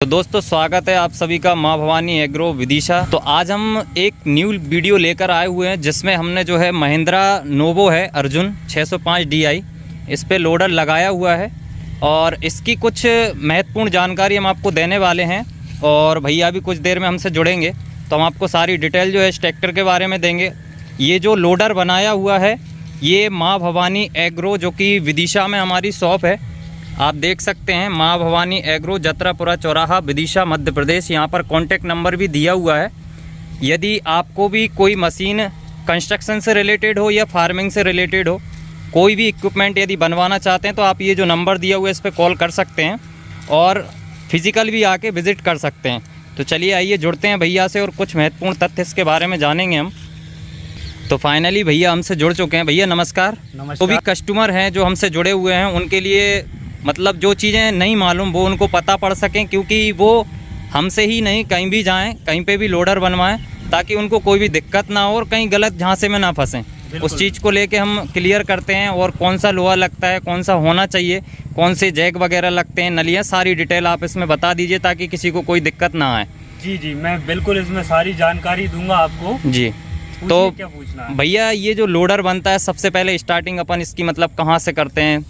दोस्तों स्वागत है आप सभी का माँ भवानी एग्रो विदिशा। तो आज हम एक न्यू वीडियो लेकर आए हुए हैं जिसमें हमने जो है महिंद्रा नोवो है अर्जुन 605 DI इस पे लोडर लगाया हुआ है और इसकी कुछ महत्वपूर्ण जानकारी हम आपको देने वाले हैं। और भैया भी कुछ देर में हमसे जुड़ेंगे तो हम आपको सारी डिटेल जो है इस ट्रैक्टर के बारे में देंगे। ये जो लोडर बनाया हुआ है ये माँ भवानी एग्रो जो कि विदिशा में हमारी शॉप है, आप देख सकते हैं माँ भवानी एग्रो जत्रापुरा चौराहा विदिशा मध्य प्रदेश। यहाँ पर कॉन्टैक्ट नंबर भी दिया हुआ है। यदि आपको भी कोई मशीन कंस्ट्रक्शन से रिलेटेड हो या फार्मिंग से रिलेटेड हो, कोई भी इक्विपमेंट यदि बनवाना चाहते हैं तो आप ये जो नंबर दिया हुआ है इस पर कॉल कर सकते हैं और फिज़िकल भी आके विज़िट कर सकते हैं। तो चलिए आइए जुड़ते हैं भैया से और कुछ महत्वपूर्ण तथ्य इसके बारे में जानेंगे हम। तो फाइनली भैया हमसे जुड़ चुके हैं। भैया नमस्कार। तो भी कस्टमर हैं जो हमसे जुड़े हुए हैं उनके लिए मतलब जो चीज़ें नहीं मालूम वो उनको पता पड़ सकें, क्योंकि वो हमसे ही नहीं कहीं भी जाएं कहीं पे भी लोडर बनवाएं ताकि उनको कोई भी दिक्कत ना हो और कहीं गलत झांसे में ना फंसें। उस चीज़ को लेके हम क्लियर करते हैं और कौन सा लोहा लगता है, कौन सा होना चाहिए, कौन से जैक वगैरह लगते हैं, नलियाँ, सारी डिटेल आप इसमें बता दीजिए ताकि किसी को कोई दिक्कत ना आए। जी मैं बिल्कुल इसमें सारी जानकारी दूंगा आपको। जी तो क्या पूछना है? भैया ये जो लोडर बनता है सबसे पहले स्टार्टिंग अपन इसकी मतलब कहाँ से करते हैं?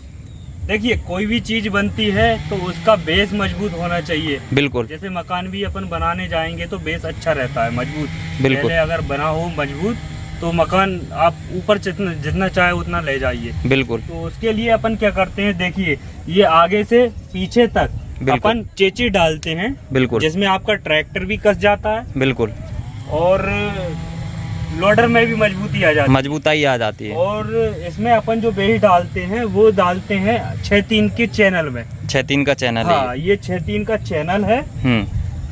देखिए कोई भी चीज बनती है तो उसका बेस मजबूत होना चाहिए। बिल्कुल। जैसे मकान भी अपन बनाने जाएंगे तो बेस अच्छा रहता है, मजबूत। बिल्कुल। पहले अगर बना हो मजबूत तो मकान आप ऊपर जितना चाहे उतना ले जाइए। बिल्कुल। तो उसके लिए अपन क्या करते हैं, देखिए ये आगे से पीछे तक अपन चेची डालते हैं। बिल्कुल। जिसमें आपका ट्रैक्टर भी कस जाता है। बिल्कुल। और लोडर में भी मजबूताई आ जाती है। और इसमें अपन जो बेस डालते हैं वो डालते हैं 6-3 के चैनल में। 6-3 का चैनल है। हाँ, ये 6-3 का चैनल है।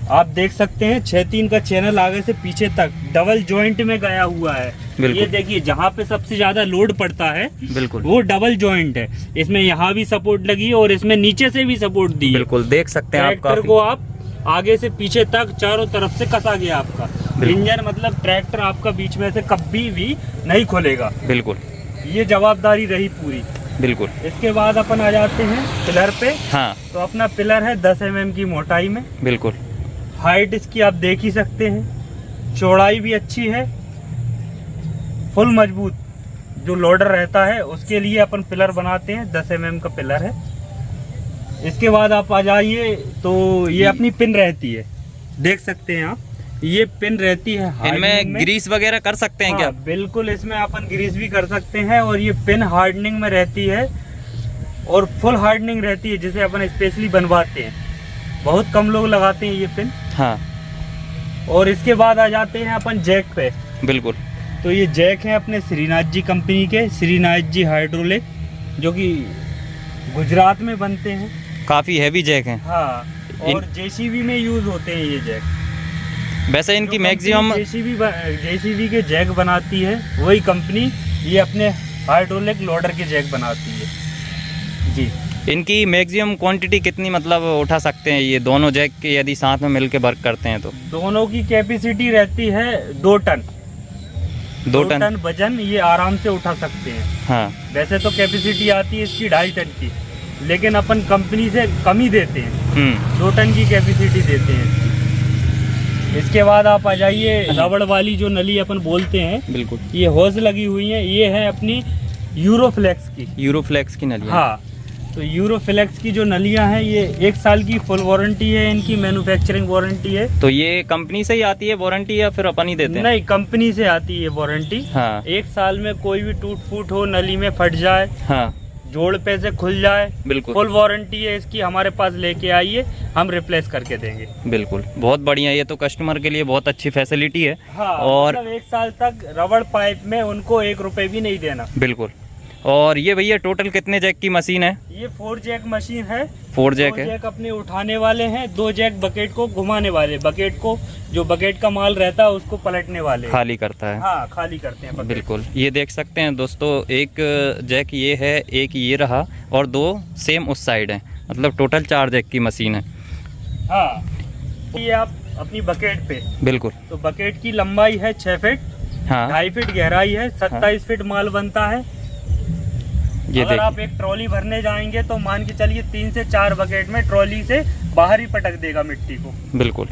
आप देख सकते हैं 6-3 का चैनल आगे से पीछे तक डबल जॉइंट में गया हुआ है। ये देखिए जहाँ पे सबसे ज्यादा लोड पड़ता है बिल्कुल वो डबल जॉइंट है। इसमें यहाँ भी सपोर्ट लगी है और इसमें नीचे से भी सपोर्ट दी है। बिल्कुल देख सकते हैं। ट्रैक्टर को आप आगे से पीछे तक चारों तरफ से कसा गया आपका इंजन, मतलब ट्रैक्टर आपका बीच में से कभी भी नहीं खोलेगा। बिल्कुल, ये जवाबदारी रही पूरी। बिल्कुल। इसके बाद अपन आ जाते हैं पिलर पे। हाँ। तो अपना पिलर है 10 mm की मोटाई में। बिल्कुल। हाइट इसकी आप देख ही सकते हैं, चौड़ाई भी अच्छी है, फुल मजबूत जो लोडर रहता है उसके लिए अपन पिलर बनाते हैं। 10 mm का पिलर है। इसके बाद आप आ जाइए तो ये अपनी पिन रहती है, देख सकते हैं आप, ये पिन रहती है। इनमें ग्रीस वगैरह कर सकते हैं? हाँ, क्या? बिल्कुल, इसमें अपन ग्रीस भी कर सकते हैं। और ये पिन हार्डनिंग में रहती है और फुल हार्डनिंग रहती है, जिसे अपन स्पेशली बनवाते हैं। बहुत कम लोग लगाते हैं ये पिन। हाँ। और इसके बाद आ जाते हैं अपन जैक पे। बिल्कुल। तो ये जैक है अपने श्रीनाथ जी कंपनी के, श्रीनाथ जी हाइड्रोलिक, जो कि गुजरात में बनते हैं। काफी हैवी जैक हैं। हाँ, और जेसीबी में यूज होते हैं ये जैक। वैसे इनकी मैक्सिमम जेसीबी के जैक बनाती है वही कंपनी ये अपने हाइड्रोलिक लोडर के जैक बनाती है। जी। इनकी मैक्सिमम क्वांटिटी कितनी मतलब उठा सकते हैं ये दोनों जैक के, यदि साथ में मिलकर वर्क करते हैं तो? दोनों की कैपेसिटी रहती है 2 टन। 2 टन वजन ये आराम से उठा सकते हैं। हाँ। वैसे तो कैपेसिटी आती है इसकी 2.5 टन की, लेकिन अपन कंपनी से कम ही देते हैं। 2 टन की कैपेसिटी देते हैं। इसके बाद आप आ जाइए रबड़ वाली जो नली अपन बोलते हैं। बिल्कुल। ये होज लगी हुई है, ये है अपनी यूरोफ्लेक्स की नली। हाँ, तो यूरोफ्लेक्स की जो नलियां हैं ये 1 साल की फुल वारंटी है, इनकी मैन्युफैक्चरिंग वारंटी है। तो ये कंपनी से ही आती है वारंटी या फिर अपन ही देते हैं? नहीं, कंपनी से आती है वारंटी। हाँ। 1 साल में कोई भी टूट फूट हो, नली में फट जाए, हाँ, जोड़ पे से खुल जाए, बिल्कुल फुल वारंटी है इसकी। हमारे पास लेके आइए, हम रिप्लेस करके देंगे। बिल्कुल, बहुत बढ़िया, ये तो कस्टमर के लिए बहुत अच्छी फैसिलिटी है। हाँ, और मतलब 1 साल तक रबड़ पाइप में उनको 1 रुपए भी नहीं देना। बिल्कुल। और ये भैया टोटल कितने जैक की मशीन है? ये 4 जैक मशीन है। 4 जैक है। जैक अपने उठाने वाले हैं, 2 जैक बकेट को घुमाने वाले, बकेट को जो बकेट का माल रहता है उसको पलटने वाले, खाली करता है। हाँ, खाली करते हैं। बिल्कुल, ये देख सकते हैं दोस्तों, एक जैक ये है, एक ये रहा और 2 सेम उस साइड है, मतलब टोटल 4 जैक की मशीन है। हाँ, ये आप अपनी बकेट पे। बिल्कुल। तो बकेट की लंबाई है 6 फीट। हाँ। 2.5 फीट गहराई है, 27 फीट माल बनता है। अगर आप एक ट्रॉली भरने जाएंगे तो मान के चलिए 3 से 4 बकेट में ट्रॉली से बाहर ही पटक देगा मिट्टी को। बिल्कुल।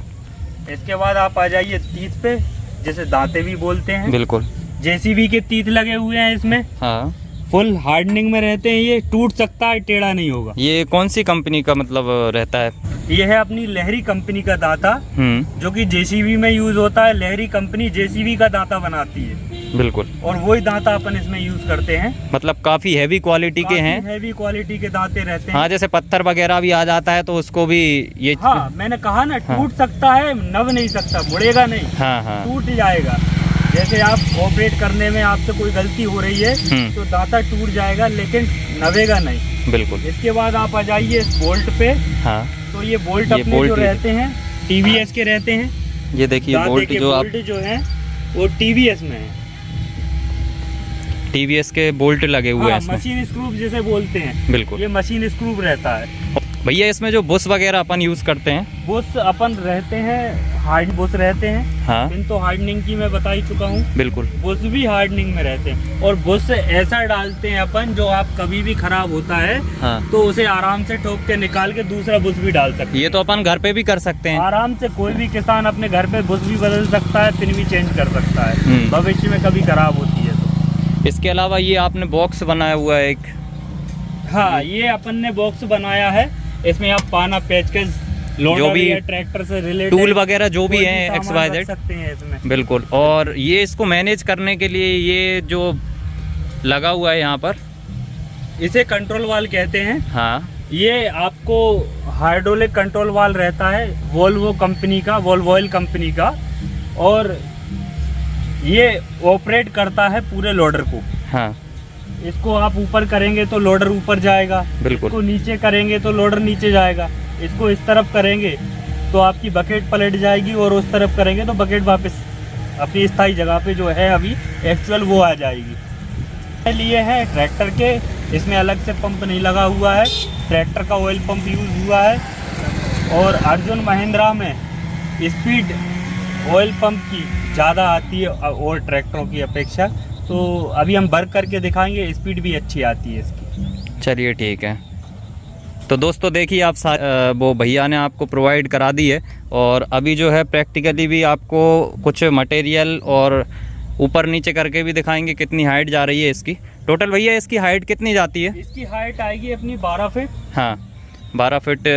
इसके बाद आप आ जाइए तीत पे, जिसे दांते भी बोलते हैं। बिल्कुल। जेसीबी के तीत लगे हुए हैं इसमें। हाँ। फुल हार्डनिंग में रहते हैं, ये टूट सकता है, टेढ़ा नहीं होगा। ये कौन सी कंपनी का मतलब रहता है? ये है अपनी लहरी कंपनी का दांता, जो कि जेसीबी में यूज होता है। लहरी कंपनी जेसीबी का दांता बनाती है। बिल्कुल। और वही दांता अपन इसमें यूज करते हैं। मतलब काफी हैवी क्वालिटी के हैं। हैवी क्वालिटी के दांते रहते हैं। हाँ, जैसे पत्थर वगैरह भी आ जाता है तो उसको भी ये। हाँ, मैंने कहा ना, टूट सकता है, नव नहीं सकता, मुड़ेगा नहीं। हाँ हाँ। टूट जाएगा। जैसे आप ऑपरेट करने में आपसे कोई गलती हो रही है तो दांता टूट जाएगा, लेकिन नवेगा नहीं। बिल्कुल। इसके बाद आप आ जाइए इस बोल्ट पे। हाँ। तो ये बोल्ट अपने जो रहते हैं टीवीएस के रहते हैं। ये देखिए बोल्ट जो है वो टीवीएस में है। टीवीएस के बोल्ट लगे हुए हैं इसमें। मशीन स्क्रू जिसे बोलते हैं। बिल्कुल। ये मशीन स्क्रू रहता है। भैया इसमें जो बुश वगैरह अपन यूज करते हैं, बुश अपन रहते हैं, हार्ड बुश रहते हैं। हाँ। पिन तो हार्डनिंग की मैं बता ही चुका हूँ। बिल्कुल। बुश भी हार्डनिंग में रहते हैं। और बुश ऐसा डालते हैं अपन, जो आप कभी भी खराब होता है हाँ। तो उसे आराम से ठोक के निकाल के दूसरा बुश भी डाल सकते हैं। ये तो अपन घर पे भी कर सकते हैं आराम से। कोई भी किसान अपने घर पे बुश भी बदल सकता है, पिन भी चेंज कर सकता है, भविष्य में कभी खराब होती है तो। इसके अलावा ये आपने बॉक्स बनाया हुआ है एक। हाँ, ये अपन ने बॉक्स बनाया है। इसमें आप पाना, पेचकस, जो भी ट्रैक्टर से रिलेटेड टूल वगैरह जो भी है XYZ सकते हैं इसमें। बिल्कुल। और ये इसको मैनेज करने के लिए ये जो लगा हुआ है यहाँ पर, इसे कंट्रोल वाल कहते हैं। हाँ। ये आपको हाइड्रोलिक कंट्रोल वाल रहता है, वोल्वो कंपनी का, वोल्वोइल कंपनी का। और ये ऑपरेट करता है पूरे लोडर को। हाँ। इसको आप ऊपर करेंगे तो लोडर ऊपर जाएगा। बिल्कुल। इसको नीचे करेंगे तो लोडर नीचे जाएगा। इसको इस तरफ करेंगे तो आपकी बकेट पलट जाएगी, और उस तरफ करेंगे तो बकेट वापस अपनी स्थायी जगह पे जो है अभी एक्चुअल वो आ जाएगी। लिए हैं ट्रैक्टर के, इसमें अलग से पंप नहीं लगा हुआ है, ट्रैक्टर का ऑयल पंप यूज हुआ है। और अर्जुन महिंद्रा में स्पीड ऑयल पंप की ज़्यादा आती है और ट्रैक्टरों की अपेक्षा। तो अभी हम वर्क करके दिखाएंगे, स्पीड भी अच्छी आती है इसकी। चलिए ठीक है। तो दोस्तों देखिए आप वो भैया ने आपको प्रोवाइड करा दी है, और अभी जो है प्रैक्टिकली भी आपको कुछ मटेरियल और ऊपर नीचे करके भी दिखाएंगे कितनी हाइट जा रही है इसकी। टोटल भैया इसकी हाइट कितनी जाती है? इसकी हाइट आएगी अपनी 12 फीट। हाँ, 12 फीट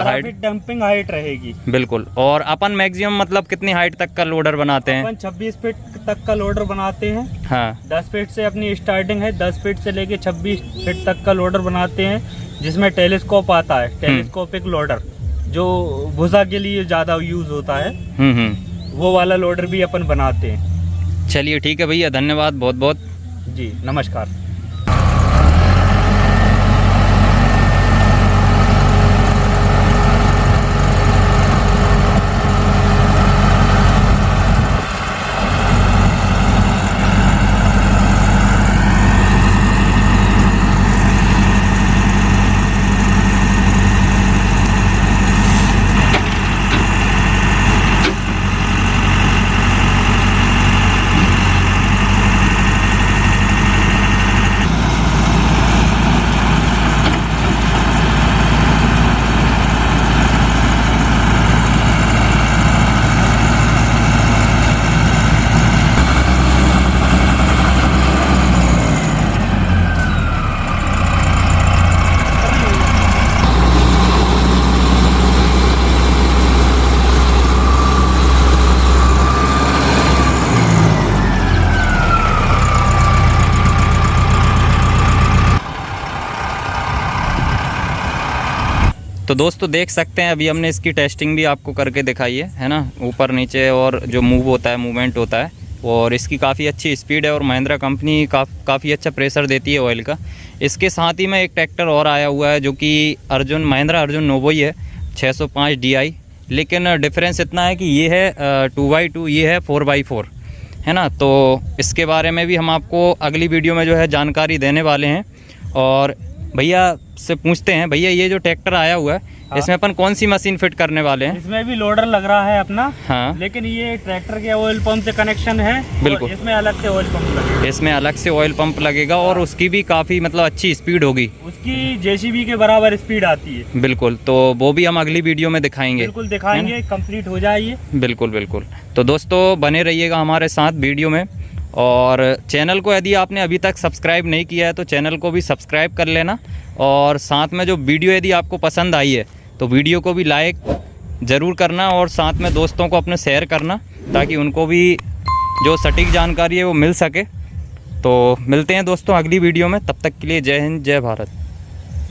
हाइट डंपिंग हाइट रहेगी। बिल्कुल। और अपन मैक्सिमम मतलब कितनी हाइट तक का लोडर बनाते हैं? अपन 26 फीट तक का लोडर बनाते हैं। हाँ। 10 फीट से अपनी स्टार्टिंग है, 10 फीट से लेके 26 फीट तक का लोडर बनाते हैं, जिसमें टेलीस्कोप आता है। टेलीस्कोपिक लोडर जो भुजा के लिए ज़्यादा यूज होता है, वो वाला लोडर भी अपन बनाते हैं। चलिए ठीक है भैया, धन्यवाद बहुत बहुत जी, नमस्कार। तो दोस्तों देख सकते हैं अभी हमने इसकी टेस्टिंग भी आपको करके दिखाई है ना, ऊपर नीचे और जो मूव होता है, मूवमेंट होता है, और इसकी काफ़ी अच्छी स्पीड है। और महिंद्रा कंपनी काफ़ी अच्छा प्रेशर देती है ऑयल का। इसके साथ ही में एक ट्रैक्टर और आया हुआ है जो कि महिंद्रा अर्जुन नोवो ही है, 605 DI। लेकिन डिफरेंस इतना है कि ये है 2x2, ये है 4x4, है ना। तो इसके बारे में भी हम आपको अगली वीडियो में जो है जानकारी देने वाले हैं। और भैया से पूछते हैं। भैया ये जो ट्रैक्टर आया हुआ है, हाँ। इसमें अपन कौन सी मशीन फिट करने वाले हैं? इसमें भी लोडर लग रहा है अपना, हाँ। लेकिन ये ट्रैक्टर के ऑयल पंप से कनेक्शन है। बिल्कुल। इसमें अलग से ऑयल पंप लगेगा। इसमें अलग से ऑयल पंप लगेगा और उसकी भी काफ़ी मतलब अच्छी स्पीड होगी। उसकी जेसीबी के बराबर स्पीड आती है। बिल्कुल, तो वो भी हम अगली वीडियो में दिखाएंगे। बिल्कुल दिखाएंगे, कंप्लीट हो जाइए। बिल्कुल बिल्कुल। तो दोस्तों बने रहिएगा हमारे साथ वीडियो में, और चैनल को यदि आपने अभी तक सब्सक्राइब नहीं किया है तो चैनल को भी सब्सक्राइब कर लेना, और साथ में जो वीडियो यदि आपको पसंद आई है तो वीडियो को भी लाइक ज़रूर करना, और साथ में दोस्तों को अपने शेयर करना, ताकि उनको भी जो सटीक जानकारी है वो मिल सके। तो मिलते हैं दोस्तों अगली वीडियो में, तब तक के लिए जय हिंद, जय भारत।